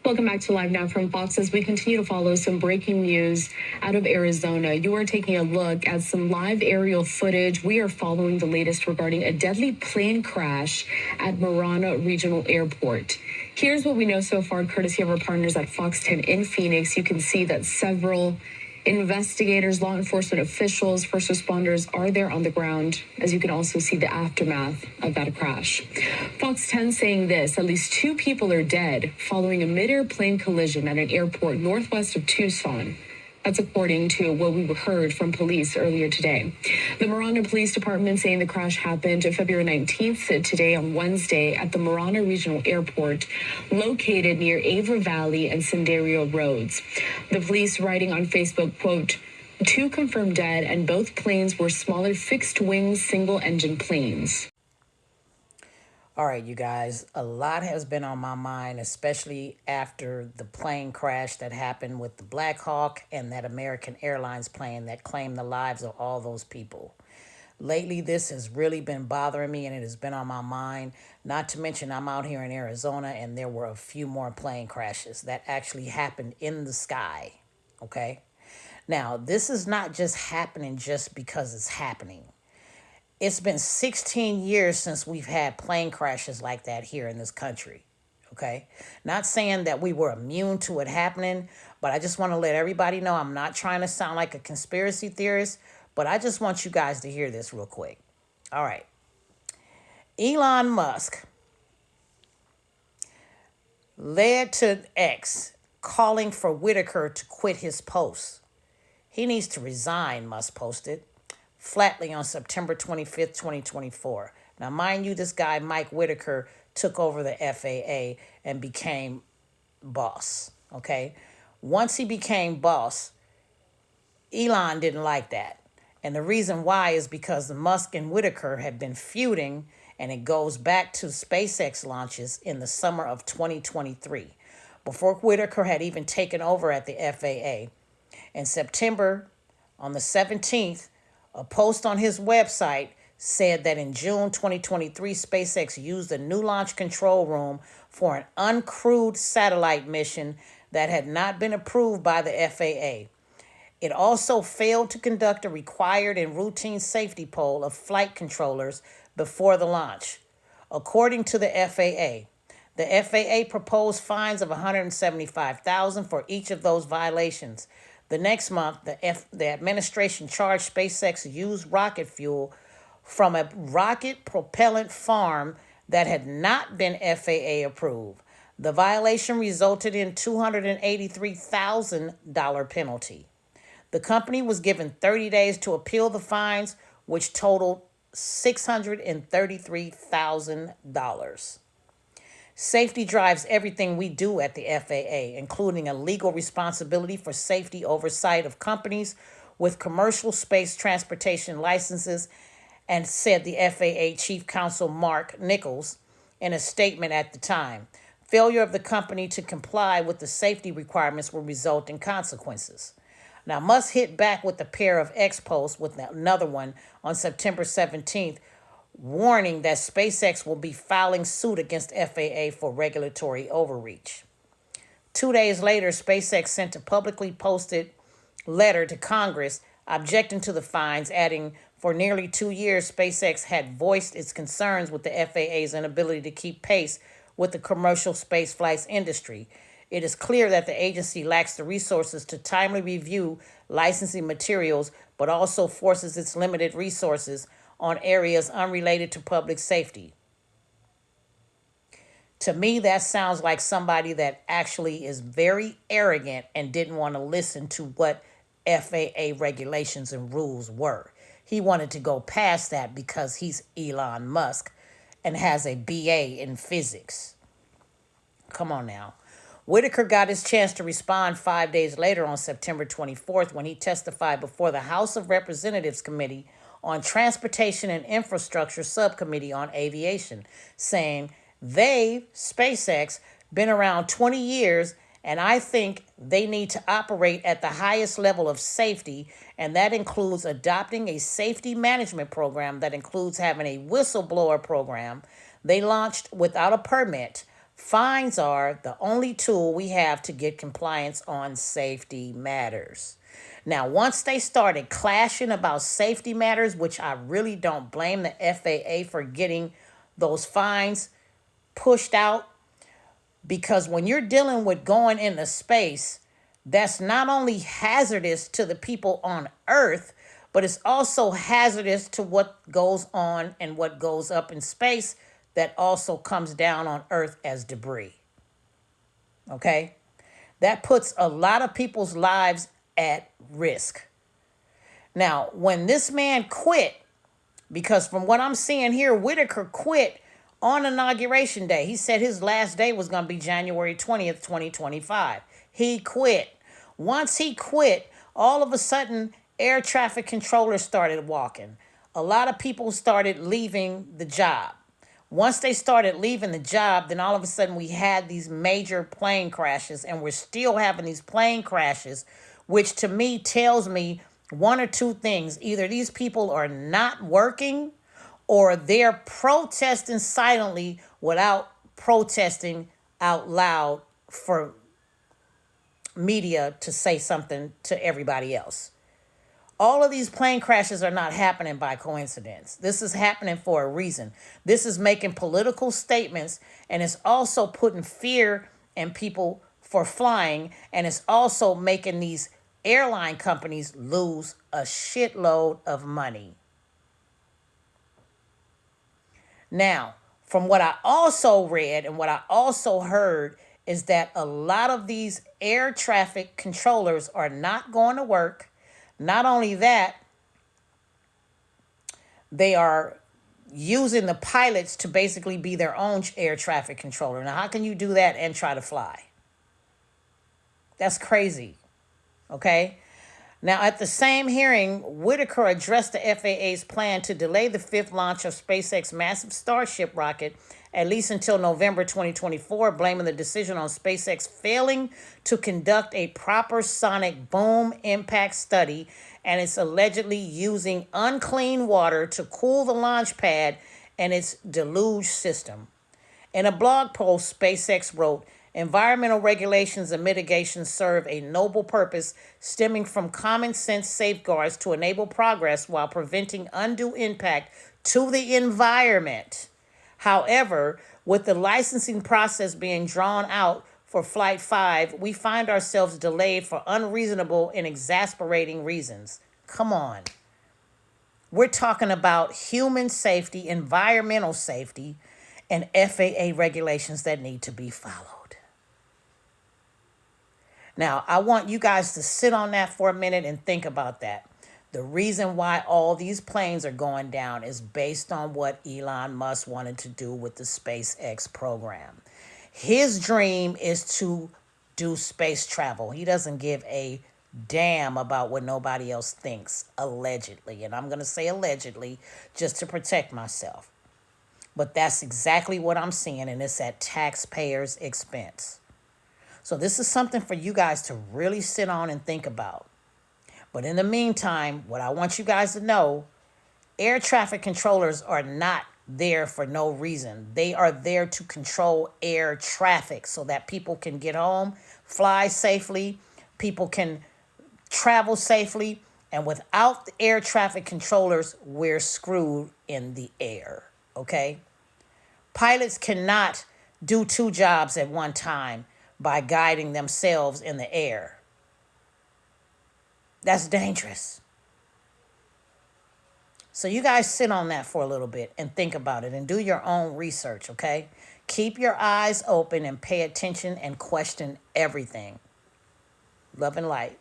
Welcome back to Live Now from Fox as we continue to follow some breaking news out of Arizona. You are taking a look at some live aerial footage. We are following the latest regarding a deadly plane crash at Marana Regional Airport. Here's what we know so far, courtesy of our partners at Fox 10 in Phoenix. You can see that several investigators, law enforcement officials, first responders are there on the ground, as you can also see the aftermath of that crash. Fox 10 saying this: at least 2 people are dead following a mid-air plane collision at an airport northwest of Tucson. That's according to what we heard from police earlier today. The Marana Police Department saying the crash happened February 19th, today on Wednesday, at the Marana Regional Airport, located near Ava Valley and Senderio Roads. The police writing on Facebook, quote, 2 confirmed dead, and both planes were smaller fixed-wing single-engine planes. All right, you guys, a lot has been on my mind, especially after the plane crash that happened with the Black Hawk and that American Airlines plane that claimed the lives of all those people. Lately, this has really been bothering me, and it has been on my mind. Not to mention, I'm out here in Arizona, and there were a few more plane crashes that actually happened in the sky, okay? Now, this is not just happening just because it's happening. It's been 16 years since we've had plane crashes like that here in this country, okay? Not saying that we were immune to it happening, but I just want to let everybody know I'm not trying to sound like a conspiracy theorist, but I just want you guys to hear this real quick. All right. Elon Musk led to X calling for Whitaker to quit his post. He needs to resign, Musk posted flatly on September 25th, 2024. Now, mind you, this guy, Mike Whitaker, took over the FAA and became boss, okay? Once he became boss, Elon didn't like that. And the reason why is because Musk and Whitaker had been feuding, and it goes back to SpaceX launches in the summer of 2023, before Whitaker had even taken over at the FAA. In September, on the 17th, a post on his website said that in June 2023, SpaceX used a new launch control room for an uncrewed satellite mission that had not been approved by the FAA. It also failed to conduct a required and routine safety poll of flight controllers before the launch. According to the FAA proposed fines of $175,000 for each of those violations. The next month, the administration charged SpaceX used rocket fuel from a rocket propellant farm that had not been FAA approved. The violation resulted in $283,000 penalty. The company was given 30 days to appeal the fines, which totaled $633,000. Safety drives everything we do at the FAA, including a legal responsibility for safety oversight of companies with commercial space transportation licenses, and said the FAA Chief Counsel Mark Nichols in a statement at the time. Failure of the company to comply with the safety requirements will result in consequences. Now, Musk hit back with a pair of X posts, with another one on September 17th, warning that SpaceX will be filing suit against FAA for regulatory overreach. 2 days later, SpaceX sent a publicly posted letter to Congress objecting to the fines, adding, for nearly 2 years, SpaceX had voiced its concerns with the FAA's inability to keep pace with the commercial space flights industry. It is clear that the agency lacks the resources to timely review licensing materials, but also forces its limited resources on areas unrelated to public safety. To me, that sounds like somebody that actually is very arrogant and didn't want to listen to what FAA regulations and rules were. He wanted to go past that because he's Elon Musk and has a BA in physics. Come on now. Whitaker got his chance to respond 5 days later on September 24th when he testified before the House of Representatives Committee on Transportation and Infrastructure Subcommittee on Aviation, saying SpaceX, been around 20 years, and I think they need to operate at the highest level of safety, and that includes adopting a safety management program that includes having a whistleblower program. They launched without a permit, Fines are the only tool we have to get compliance on safety matters. Now, once they started clashing about safety matters, which I really don't blame the FAA for getting those fines pushed out, because when you're dealing with going into space, that's not only hazardous to the people on Earth, but it's also hazardous to what goes on and what goes up in space that also comes down on Earth as debris. Okay? That puts a lot of people's lives at risk. Now, when this man quit, because from what I'm seeing here, Whitaker quit on Inauguration Day. He said his last day was going to be January 20th, 2025. He quit. Once he quit, all of a sudden, air traffic controllers started walking. A lot of people started leaving the job. Once they started leaving the job, then all of a sudden we had these major plane crashes, and we're still having these plane crashes, which to me tells me one or two things. Either these people are not working, or they're protesting silently without protesting out loud for media to say something to everybody else. All of these plane crashes are not happening by coincidence. This is happening for a reason. This is making political statements, and it's also putting fear in people for flying, and it's also making these airline companies lose a shitload of money. Now, from what I also read and what I also heard is that a lot of these air traffic controllers are not going to work. Not only that, they are using the pilots to basically be their own air traffic controller. Now, how can you do that and try to fly? That's crazy. Okay? Now, at the same hearing, Whitaker addressed the FAA's plan to delay the fifth launch of SpaceX's massive Starship rocket at least until November 2024, blaming the decision on SpaceX failing to conduct a proper sonic boom impact study, and it's allegedly using unclean water to cool the launch pad and its deluge system. In a blog post, SpaceX wrote, "Environmental regulations and mitigations serve a noble purpose stemming from common sense safeguards to enable progress while preventing undue impact to the environment. However, with the licensing process being drawn out for Flight 5, we find ourselves delayed for unreasonable and exasperating reasons." Come on. We're talking about human safety, environmental safety, and FAA regulations that need to be followed. Now, I want you guys to sit on that for a minute and think about that. The reason why all these planes are going down is based on what Elon Musk wanted to do with the SpaceX program. His dream is to do space travel. He doesn't give a damn about what nobody else thinks, allegedly. And I'm going to say allegedly just to protect myself. But that's exactly what I'm seeing, and it's at taxpayers' expense. So this is something for you guys to really sit on and think about. But in the meantime, what I want you guys to know, air traffic controllers are not there for no reason. They are there to control air traffic so that people can get home, fly safely, people can travel safely, and without the air traffic controllers, we're screwed in the air, okay? Pilots cannot do two jobs at one time by guiding themselves in the air. That's dangerous. So you guys sit on that for a little bit and think about it and do your own research, okay? Keep your eyes open and pay attention and question everything. Love and light.